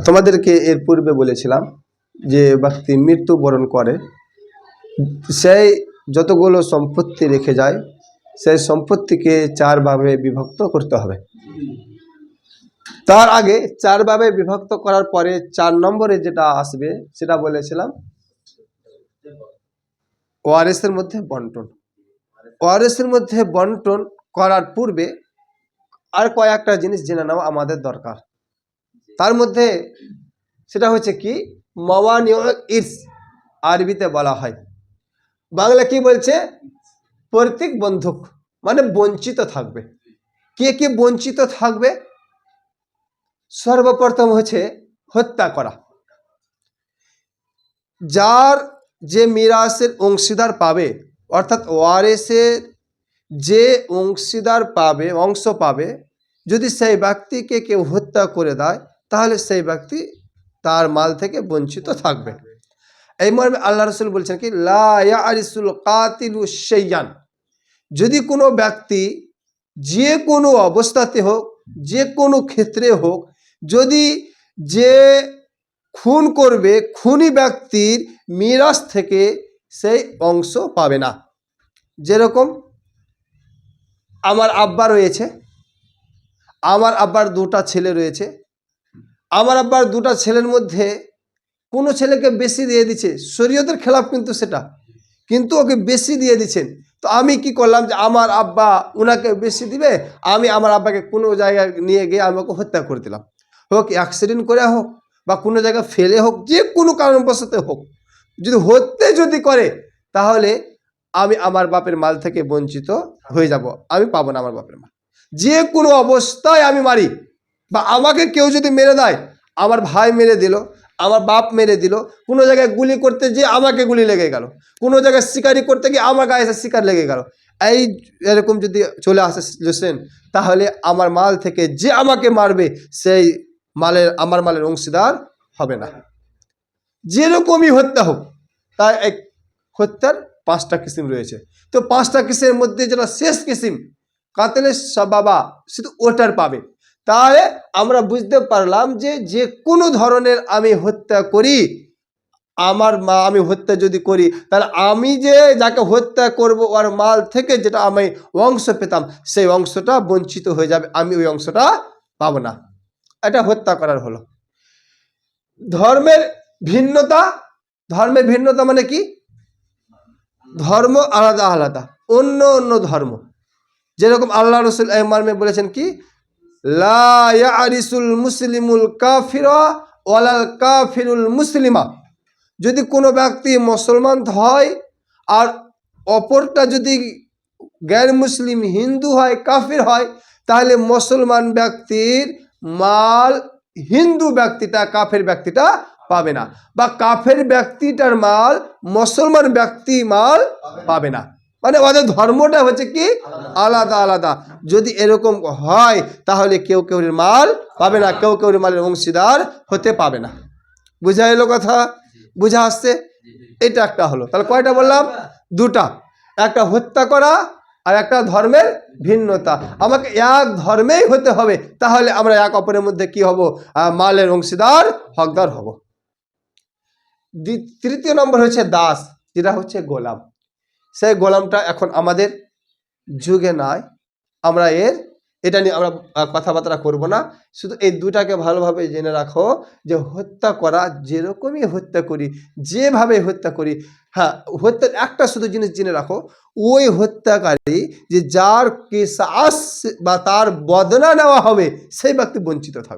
তোমাদেরকে এর পূর্বে বলেছিলাম যে ব্যক্তি মৃত্যুবরণ করে সেই যতগুলো সম্পত্তি রেখে যায় সেই সম্পত্তিকে চার ভাগে বিভক্ত করতে হবে। তার আগে চার ভাগে বিভক্ত করার পরে 4 নম্বরে যেটা আসবে সেটা বলেছিলাম ওয়ারিসের মধ্যে বন্টন। ওয়ারিসের মধ্যে বন্টন করার পূর্বে আর কয়েকটা জিনিস জেনে নেওয়া আমাদের দরকার। তার মধ্যে সেটা হচ্ছে কি মাওয়ানিউ ইরস আরবিতে বলা হয়, বাংলা কি বলছে প্রতীক বন্ধক, মানে বঞ্চিত থাকবে। কে কে বঞ্চিত থাকবে? সর্বপ্রথম হচ্ছে হত্যা করা। যার যে মিরাসের অংশীদার পাবে, অর্থাৎ ওয়ারিসের যে অংশীদার পাবে, অংশ পাবে, যদি সেই ব্যক্তিকে কেউ হত্যা করে দেয় তাহলে সেই ব্যক্তি তার মাল থেকে বঞ্চিত থাকবে। এই মর্মে আল্লাহ রসুল বলছেন কি লা ইয়ারিসুল কাতিলু শাইয়ান, যদি কোনো ব্যক্তি যে কোনো অবস্থাতে হোক, যে কোনো ক্ষেত্রে হোক, যদি যে খুন করবে খুনি ব্যক্তির মিরাস থেকে সেই অংশ পাবে না। যেরকম আমার আব্বা রয়েছে, আমার আব্বার 2টা ছেলে রয়েছে, আমার আব্বার 2টা ছেলের মধ্যে কোনো ছেলেকে বেশি দিয়ে দিচ্ছে, শরীয়তের খেলাফ কিন্তু সেটা, কিন্তু ওকে বেশি দিয়ে দিচ্ছেন। তো আমি কি করলাম যে আমার আব্বা ওনাকে বেশি দিবে, আমি আমার আব্বাকে কোনো জায়গায় নিয়ে গিয়ে আমাকে হত্যা করে দিলাম, হোক অ্যাক্সিডেন্ট করে হোক বা কোনো জায়গায় ফেলে হোক, যে কোনো কারণবশত হোক, যদি যদি করে তাহলে আমি আমার বাপের মাল থেকে বঞ্চিত হয়ে যাব, আমি পাবো না আমার বাপের মাল। যে কোনো অবস্থায় আমি মারি বা আমাকে কেউ যদি মেরে দেয়, আমার ভাই মেরে দিল, আমার বাপ মেরে দিল, কোনো জায়গায় গুলি করতে গিয়ে আমাকে গুলি লেগে গেল, কোনো জায়গায় শিকারি করতে গিয়ে আমার গায়ে এসে শিকার লেগে গেল, এই এরকম যদি চলে আসে সিচুয়েশন, তাহলে আমার মাল থেকে যে আমাকে মারবে সেই আমার মালের অংশীদার হবে না। যেরকমই হত্যা হোক, তাই এক হত্যার 5টা কিসিম রয়েছে। তো 5টা কিসিমের মধ্যে যেটা শেষ কিসিম কাতেলের বাবা শুধু ওটার পাবে। তাহলে আমরা বুঝতে পারলাম যে যে কোনো ধরনের আমি হত্যা করি, আমি হত্যা যদি করি তাহলে আমি যে যাকে হত্যা করব ওর মাল থেকে যেটা আমি অংশ পেতাম সেই অংশটা বঞ্চিত হয়ে যাবে, আমি ওই অংশটা পাবো না। এটা হত্যা করার হলো। ধর্মের ভিন্নতা, ধর্মের ভিন্নতা মানে কি? ধর্ম আলাদা আলাদা, অন্য অন্য ধর্ম। যেরকম আল্লাহ রসুল এই মর্মে বলেছেন কি লা ইয়ারিসুল মুসলিমুল কাফিরা ওয়ালাল কাফিরুল মুসলিমা, যদি কোনো ব্যক্তি মুসলমান হয় আর অপরটা যদি গैर মুসলিম হিন্দু হয়, কাফির হয়, তাহলে মুসলমান ব্যক্তির মাল হিন্দু ব্যক্তিটা, কাফের ব্যক্তিটা পাবে না, বা কাফের ব্যক্তিটার মাল মুসলমান ব্যক্তি মাল পাবে না। মানে ওদের ধর্মটা হচ্ছে কি আলাদা আলাদা। যদি এরকম হয় তাহলে কেউ কেউর মাল পাবে না, কেউ কেউর মালের অংশীদার হতে পাবে না। বুঝা এলো কথা? বুঝা আসছে? এটা একটা হলো। তাহলে কয়টা বললাম? 2টা, একটা হত্যা করা আর একটা ধর্মের ভিন্নতা। আমাকে এক ধর্মেই হতে হবে, তাহলে আমরা এক অপরের মধ্যে কি হব? মালের অংশীদার, হকদার হব। 3য় নম্বর হচ্ছে দাস, যেটা হচ্ছে গোলাম। সেই গোলামটা এখন আমাদের যুগে নাই, আমরা এটা নিয়ে আমরা কথাবার্তা করব না। শুধু এই 2টাকে ভালোভাবে জেনে রাখো যে হত্যা করা, যেরকমই হত্যা করি, যেভাবে হত্যা করি, হ্যাঁ, হত্যার একটা শুধু জিনিস জেনে রাখো, ওই হত্যাকারী যে যার কিসাস বা তার বদলা নেওয়া হবে সেই ব্যক্তি বঞ্চিত থাকবে।